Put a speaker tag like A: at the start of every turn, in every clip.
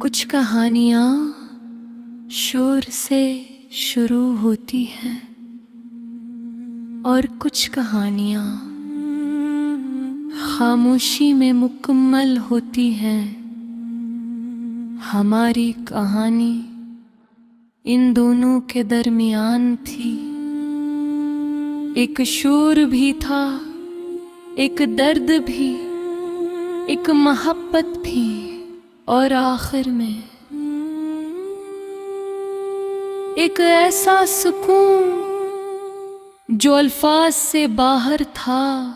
A: कुछ कहानियाँ शोर से शुरू होती हैं और कुछ कहानियाँ खामोशी में मुकम्मल होती हैं। हमारी कहानी इन दोनों के दरमियान थी। एक शोर भी था, एक दर्द भी, एक मोहब्बत भी, और आखिर में एक ऐसा सुकून जो अल्फाज से बाहर था।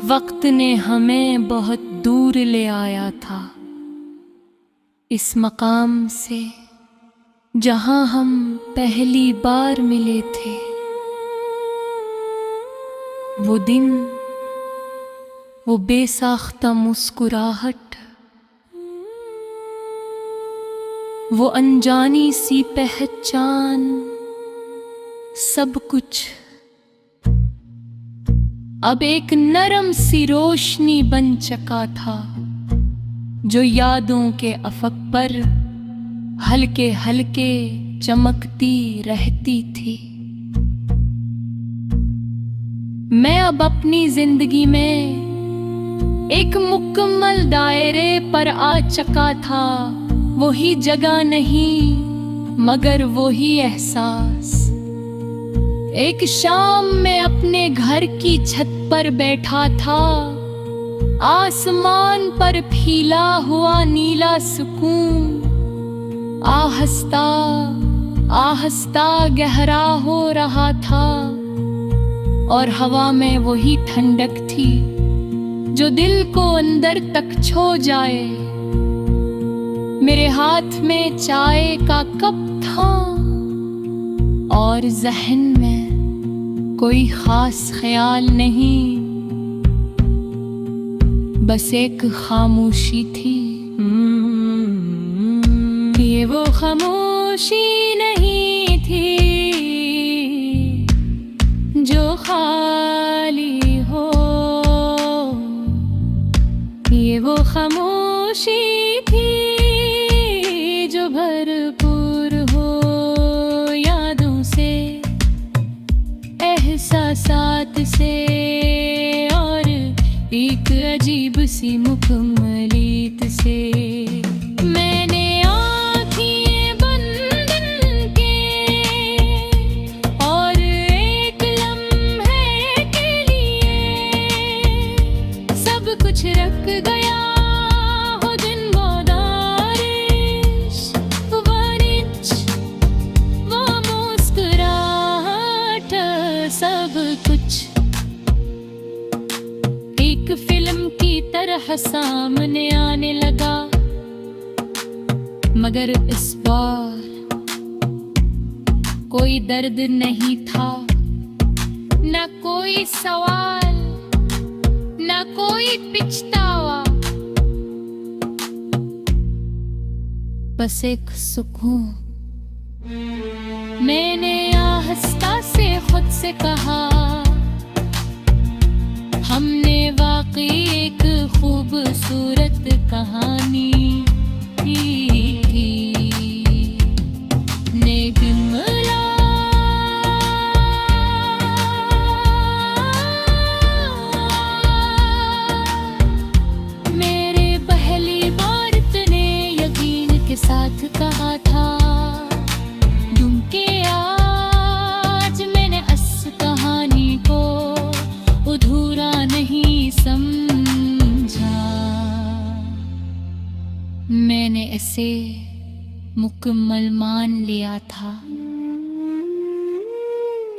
A: वक्त ने हमें बहुत दूर ले आया था, इस मकाम से जहां हम पहली बार मिले थे। वो दिन, वो बेसाख्ता मुस्कुराहट, वो अनजानी सी पहचान, सब कुछ अब एक नरम सी रोशनी बन चुका था, जो यादों के अफक पर हल्के हल्के चमकती रहती थी। मैं अब अपनी जिंदगी में एक मुकम्मल दायरे पर आ चुका था। वही जगह नहीं मगर वही एहसास। एक शाम में अपने घर की छत पर बैठा था, आसमान पर फैला हुआ नीला सुकून आहिस्ता आहिस्ता गहरा हो रहा था, और हवा में वही ठंडक थी जो दिल को अंदर तक छू जाए। मेरे हाथ में चाय का कप था और ज़हन में कोई खास ख्याल नहीं, बस एक खामोशी थी। ये वो खामोशी नहीं थी जो खाली हो, ये वो खामोशी थी जो भरपूर हो यादों से, एहसासात से, और एक अजीब सी मुकम्मलियत से। मैंने आँखें बंद के और एक लम्हे के लिए सब कुछ रख गया। हो दिन बारिश, बारिश, वो मुस्कुराहट, सब कुछ एक फिल्म की तरह सामने आने लगा। मगर इस बार कोई दर्द नहीं था, न कोई सवाल, न कोई पछतावा, बस एक सुकून। मैंने आहिस्ता से खुद से कहा, हमने वाकई एक खूबसूरत कहानी की। निगमला मेरे पहली बार तूने यकीन के साथ कहा था, क्योंकि आज मैंने इस कहानी को अधूरा नहीं समझा। मैंने इसे मुकम्मल मान लिया था।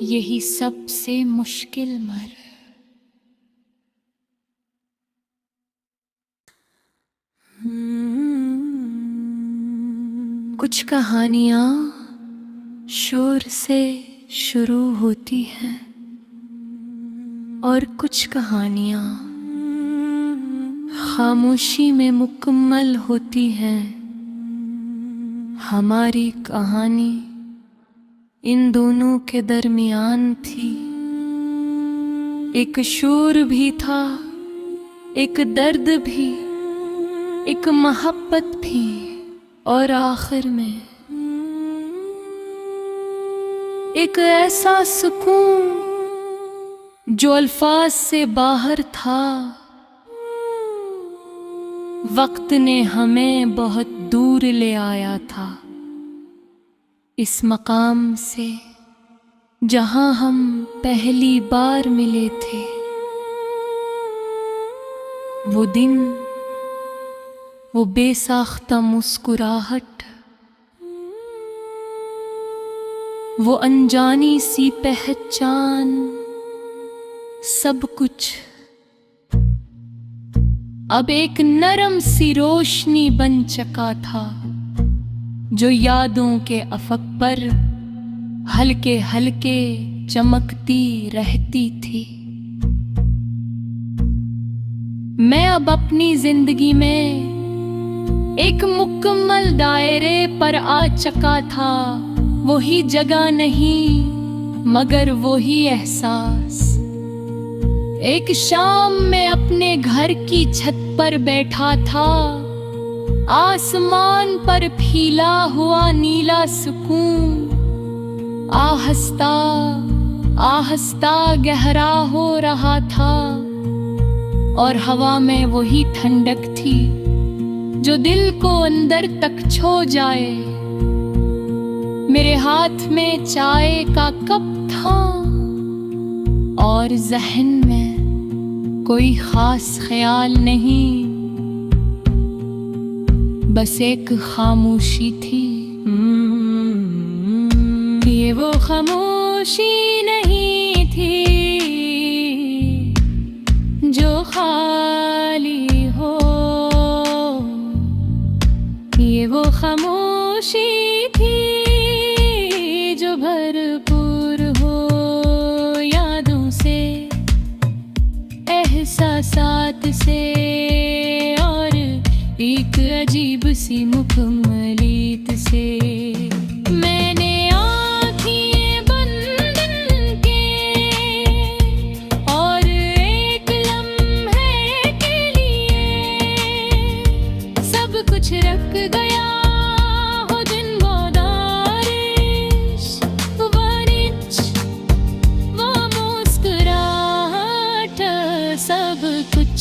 A: यही सबसे मुश्किल मर। कुछ कहानियाँ शोर से शुरू होती हैं और कुछ कहानियाँ खामोशी में मुकम्मल होती हैं। हमारी कहानी इन दोनों के दरमियान थी। एक शोर भी था, एक दर्द भी, एक मोहब्बत थी और आखिर में एक ऐसा सुकून जो अल्फाज से बाहर था। वक्त ने हमें बहुत दूर ले आया था इस मकाम से जहां हम पहली बार मिले थे। वो दिन, वो बेसाख्ता मुस्कुराहट, वो अनजानी सी पहचान, सब कुछ अब एक नरम सी रोशनी बन चुका था जो यादों के अफक पर हल्के हल्के चमकती रहती थी। मैं अब अपनी जिंदगी में एक मुकम्मल दायरे पर आ चुका था। वही जगह नहीं मगर वही एहसास। एक शाम में अपने घर की छत पर बैठा था, आसमान पर फैला हुआ नीला सुकून आहिस्ता आहिस्ता गहरा हो रहा था और हवा में वही ठंडक थी जो दिल को अंदर तक छू जाए। मेरे हाथ में चाय का कप था और जहन में कोई खास ख्याल नहीं, बस एक खामोशी थी। ये वो खामोशी नहीं थी जो खाली हो, ये वो खामोशी थी जो भरपूर हो यादों से, एहसासात से और एक अजीब सी मुकम्मलियत से। मैंने आँखें बंद के और एक लम्हे के लिए सब कुछ रख गया हो दिन गोदारिश वरिच वो मुस्कुराहट, सब कुछ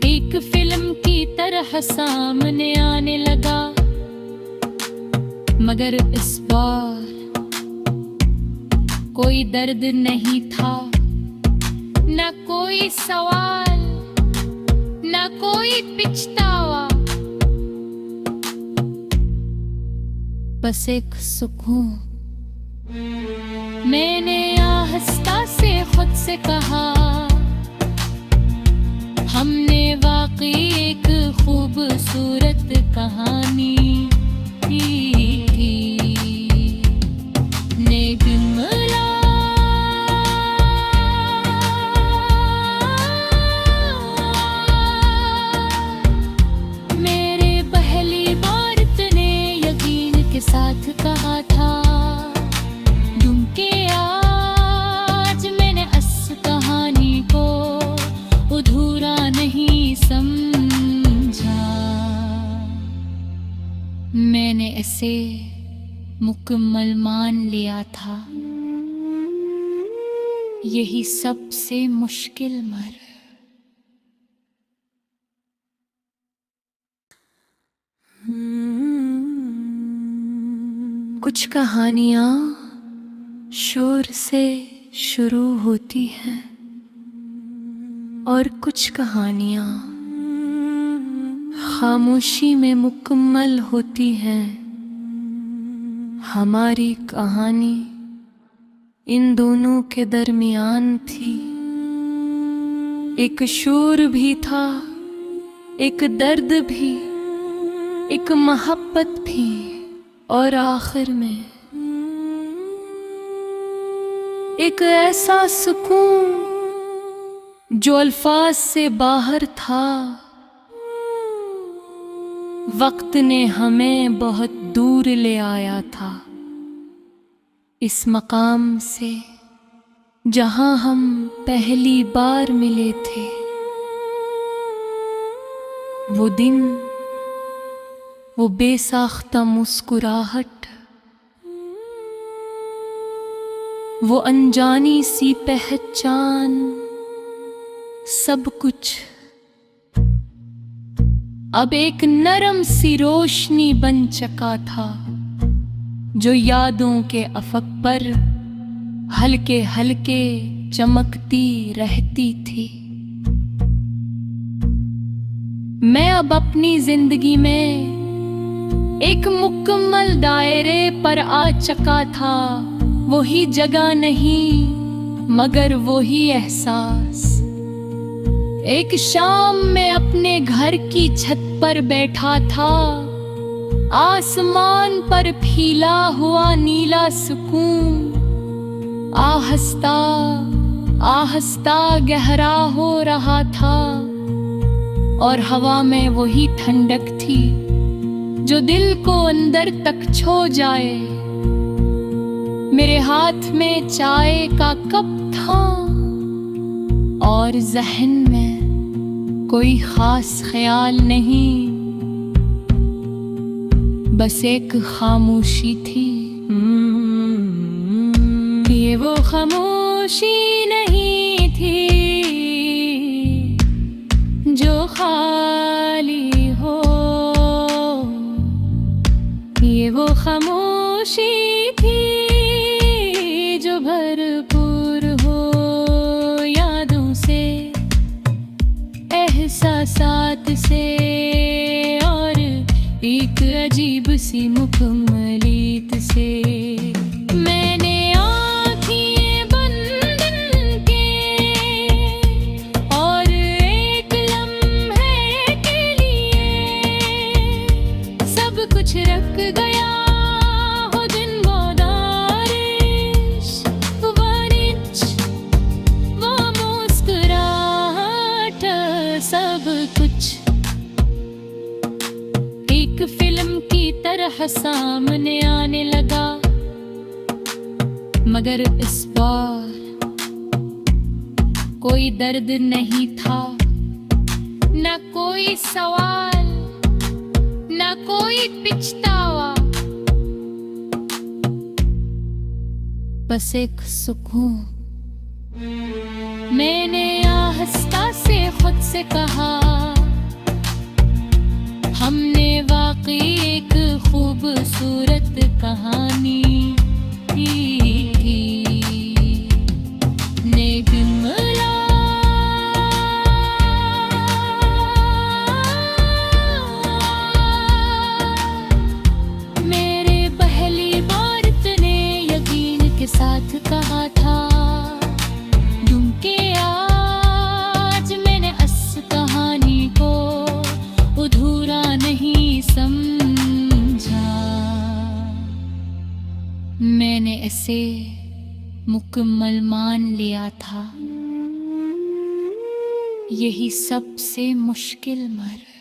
A: एक फिल्म की तरह सामने आने लगा। मगर इस बार कोई दर्द नहीं था, न कोई सवाल, न कोई पछतावा, बस एक सुकून। मैंने आहिस्ता से खुद से कहा, हमने वाकई एक खूबसूरत कहानी की। निगमला मेरे पहली बार तूने यकीन के साथ कहा था, तुम के आज मैंने इस कहानी को अधूरा नहीं समझा। मैंने इसे मुकम्मल मान लिया था। यही सबसे मुश्किल मर। कुछ कहानियां शोर से शुरू होती हैं और कुछ कहानियां खामोशी में मुकम्मल होती हैं। हमारी कहानी इन दोनों के दरमियान थी। एक शोर भी था, एक दर्द भी, एक मोहब्बत भी और आखिर में एक ऐसा सुकून जो अल्फाज से बाहर था। वक्त ने हमें बहुत दूर ले आया था इस मकाम से जहां हम पहली बार मिले थे। वो दिन, वो बेसाख्ता मुस्कुराहट, वो अनजानी सी पहचान, सब कुछ अब एक नरम सी रोशनी बन चका था, जो यादों के अफक पर हल्के हल्के चमकती रहती थी। मैं अब अपनी जिंदगी में एक मुकम्मल दायरे पर आ चका था। वही जगह नहीं मगर वही एहसास। एक शाम मैं अपने घर की छत पर बैठा था, आसमान पर फैला हुआ नीला सुकून आहिस्ता आहिस्ता गहरा हो रहा था, और हवा में वही ठंडक थी जो दिल को अंदर तक छू जाए। मेरे हाथ में चाय का कप था और जहन में कोई खास ख्याल नहीं, बस एक खामोशी थी। ये वो खामोशी नहीं थी जो खाली हो, ये वो खामोशी थी जो भरपूर हो यादों से, एहसासात से, और एक अजीब सी मुकम्मलियत से। मैंने आँखें बंद के और एक लम्हे के लिए सब कुछ रख गया हो, दिन बारिश बारिश वो मुस्कुराहट, सब कुछ एक फिल्म की तरह सामने आने लगा। मगर इस बार कोई दर्द नहीं था, न कोई सवाल, न कोई पछतावा, बस एक सुकून। मैंने आहिस्ता से खुद से कहा, हमने वाकई एक खूबसूरत कहानी की। निगमला मेरे पहली बार तूने यकीन के साथ कहा था, क्योंकि आज मैंने इस कहानी को अधूरा नहीं समझा, मैंने इसे मुकम्मल मान लिया था। यही सबसे मुश्किल मर्ज